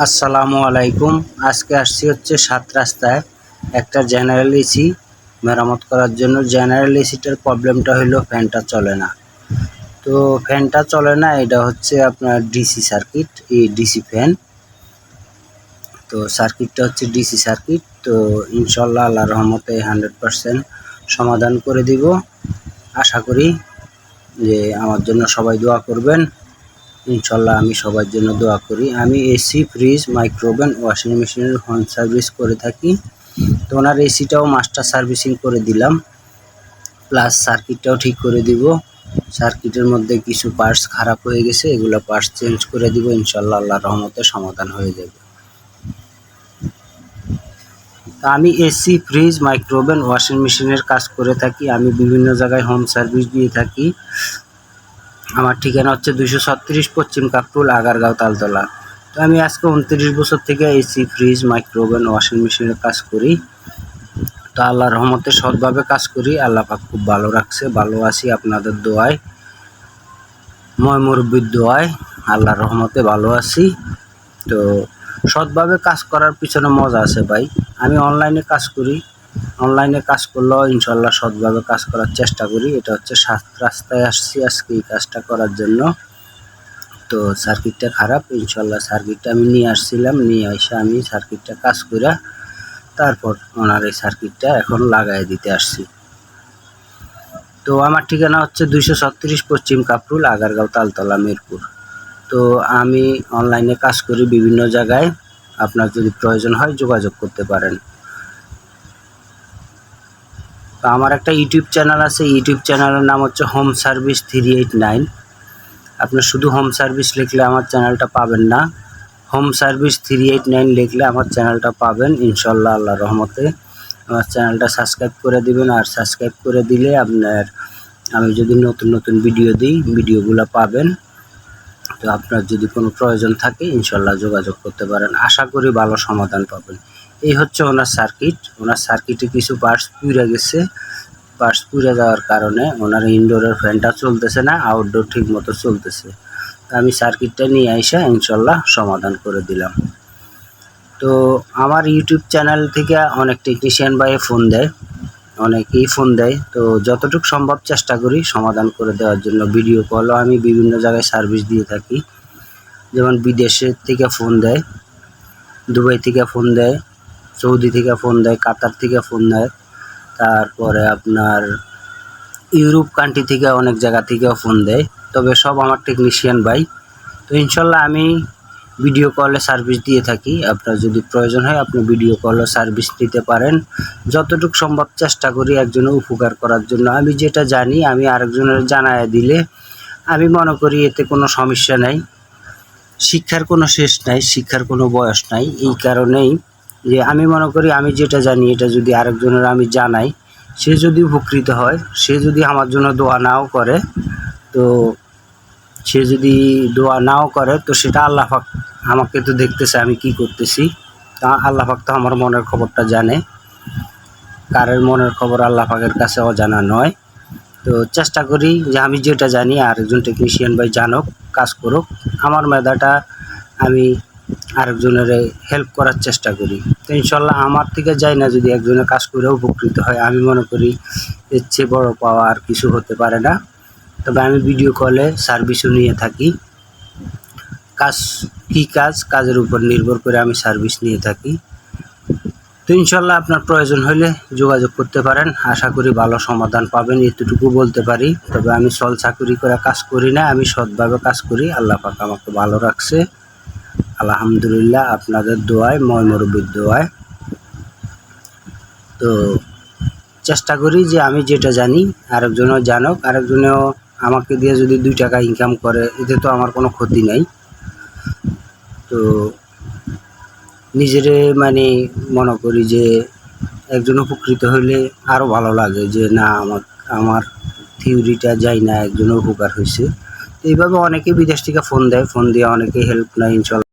আসসালামু আলাইকুম। আজকে আসছি হচ্ছে 7 রাস্তায় একটা জেনারেল এসি মেরামত করার জন্য। জেনারেল এসিটার প্রবলেমটা হলো ফ্যানটা চলে না। তো ফ্যানটা চলে না, এটা হচ্ছে আপনার ডিসি সার্কিট, এই ডিসি ফ্যান। তো সার্কিটটা হচ্ছে ডিসি সার্কিট। তো ইনশাল্লাহ আল্লাহর রহমতে 100% সমাধান করে দিব। আশা করি যে আমার জন্য সবাই দোয়া করবেন। ইনশাল্লাহ আমি সবার জন্য দোয়া করি। আমি এসি, ফ্রিজ, মাইক্রোওভেন, ওয়াশিং মেশিনের হোম সার্ভিস করে থাকি। তো ওনার এসিটাও মাস্টার সার্ভিসিং করে দিলাম, প্লাস সার্কিটটাও ঠিক করে দিব। সার্কিটের মধ্যে কিছু পার্টস খারাপ হয়ে গেছে, এগুলো পার্টস চেঞ্জ করে দিব। ইনশাল্লাহ আল্লাহর রহমতে সমাধান হয়ে যাবে। তা আমি এসি, ফ্রিজ, মাইক্রোওভেন, ওয়াশিং মেশিনের কাজ করে থাকি। আমি বিভিন্ন জায়গায় হোম সার্ভিস দিয়ে থাকি। আমার ঠিকানা হচ্ছে 236 পশ্চিম কাকরুল, আগারগাঁও, তালতলা। তো আমি আজকে 29 বছর থেকে এসি, ফ্রিজ, মাইক্রোওভেন, ওয়াশিং মেশিনের কাজ করি। তো আল্লাহর রহমতে সৎভাবে কাজ করি। আল্লাহ পাক খুব ভালো রাখছে, ভালো আছি আপনাদের দোয়ায়, ময় মুরব্বির দোয়ায় আল্লাহর রহমতে ভালো আছি। তো সৎভাবে কাজ করার পিছনে মজা আছে ভাই। আমি অনলাইনে কাজ করি, অনলাইনে কাজ করলেও ইনশাল্লাহ সৎভাবে কাজ করার চেষ্টা করি। এটা হচ্ছে 7 রাস্তায় আসছি আজকে এই কাজটা করার জন্য। তো সার্কিটটা খারাপ, ইনশাল্লাহ সার্কিটটা আমি নিয়ে আসছিলাম, নিয়ে এসে আমি সার্কিটটা কাজ করে তারপর ওনার এই সার্কিটটা এখন লাগাই দিতে আসছি। তো আমার ঠিকানা হচ্ছে 236 পশ্চিম কাকরুল, আগারগাঁও, তালতলা, মিরপুর। তো আমি অনলাইনে কাজ করি বিভিন্ন জায়গায়। আপনার যদি প্রয়োজন হয় যোগাযোগ করতে পারেন। তো আমার একটা ইউটিউব চ্যানেল আছে, ইউটিউব চ্যানেলের নাম হচ্ছে হোম সার্ভিস 389। আপনি শুধু হোম সার্ভিস লিখলে আমার চ্যানেলটা পাবেন না, হোম সার্ভিস 389 লিখলে আমার চ্যানেলটা পাবেন ইনশাল্লাহ আল্লাহর রহমতে। আমার চ্যানেলটা সাবস্ক্রাইব করে দিবেন, আর সাবস্ক্রাইব করে দিলে আপনার আমি যদি নতুন নতুন ভিডিও দিই ভিডিওগুলো পাবেন। তো আপনার যদি কোনো প্রয়োজন থাকে ইনশাল্লাহ যোগাযোগ করতে পারেন, আশা করি ভালো সমাধান পাবেন। এই হচ্ছে ওনার সার্কিট। ওনার সার্কিটে কিছু পার্টস পুড়ে গেছে, পার্টস পুড়ে যাওয়ার কারণে ওনার ইনডোরের ফ্যানটা চলতেছে না, আউটডোর ঠিক মতো চলতেছে। আমি সার্কিটটা নিয়ে এসে ইনশাল্লাহ সমাধান করে দিলাম। তো আমার ইউটিউব চ্যানেল থেকে অনেক টেকনিশিয়ান ভাই ফোন দেয়, অনেকেই ফোন দেয়। তো যতটুকু সম্ভব চেষ্টা করি সমাধান করে দেওয়ার জন্য। ভিডিও কলও আমি বিভিন্ন জায়গায় সার্ভিস দিয়ে থাকি। যেমন বিদেশের থেকে ফোন দেয়, দুবাই থেকে ফোন দেয়, সৌদি থেকে ফোন দেয়, কাতার থেকে ফোন দেয়, তারপরে আপনার ইউরোপ কান্ট্রি থেকে অনেক জায়গা থেকেও ফোন দেয়। তবে সব আমার টেকনিশিয়ান ভাই। তো ইনশাল্লাহ আমি ভিডিও কলে সার্ভিস দিয়ে থাকি। আপনার যদি প্রয়োজন হয় আপনি ভিডিও কলও সার্ভিস নিতে পারেন। যতটুকু সম্ভব চেষ্টা করি একজনের উপকার করার জন্য। আমি যেটা জানি আমি আরেকজনের জানায় দিলে আমি মনে করি এতে কোনো সমস্যা নাই। শিক্ষার কোনো শেষ নাই, শিক্ষার কোনো বয়স নাই। এই কারণেই যে আমি মনে করি আমি যেটা জানি এটা যদি আরেকজনের আমি জানাই, সে যদি উপকৃত হয়, সে যদি আমার জন্য দোয়া নাও করে, তো সে যদি দোয়া নাও করে তো সেটা আল্লাহ পাক আমাকে তো দেখতেছে আমি কি করতেছি। তা আল্লাহ পাক তো আমার মনের খবরটা জানে, কারের মনের খবর আল্লাহ পাকের কাছে অজানা নয়। তো চেষ্টা করি যে আমি যেটা জানি আরেকজন টেকনিশিয়ান ভাই জানুক, কাজ করুক। আমার মেধাটা আমি আরেকজনের হেল্প করার চেষ্টা করি। তো ইনশাল্লাহ আমার থেকে যাই না, যদি একজনের কাজ করে উপকৃত হয় আমি মনে করি এর চেয়ে বড় পাওয়া আর কিছু হতে পারে না। তবে আমি ভিডিও কলে সার্ভিসও নিয়ে থাকি। কাজ কী কাজ, কাজের উপর নির্ভর করে আমি সার্ভিস নিয়ে থাকি। তো ইনশাল্লাহ আপনার প্রয়োজন হলে যোগাযোগ করতে পারেন, আশা করি ভালো সমাধান পাবেন এতটুকু বলতে পারি। তবে আমি সল চাকুরি করে কাজ করি না, আমি সৎভাবে কাজ করি। আল্লাহ পাক আমাকে ভালো রাখছে আলহামদুলিল্লাহ, আপনাদের দোয়ায়, ময় মুরব্বির দোয়ায়। তো চেষ্টা করি যে আমি যেটা জানি আরেকজনও জানুক, আরেকজনেও আমাকে দিয়ে যদি 2 টাকা ইনকাম করে এতে তো আমার কোনো ক্ষতি নেই। তো নিজেরে মানে মনে করি যে একজন উপকৃত হইলে আরও ভালো লাগে যে না আমার থিওরিটা যাই না একজনের উপকার হয়েছে। তো এইভাবে অনেকে বিদেশ থেকে ফোন দেয়, ফোন দিয়ে অনেকে হেল্প নেয় ইনশাল্লাহ।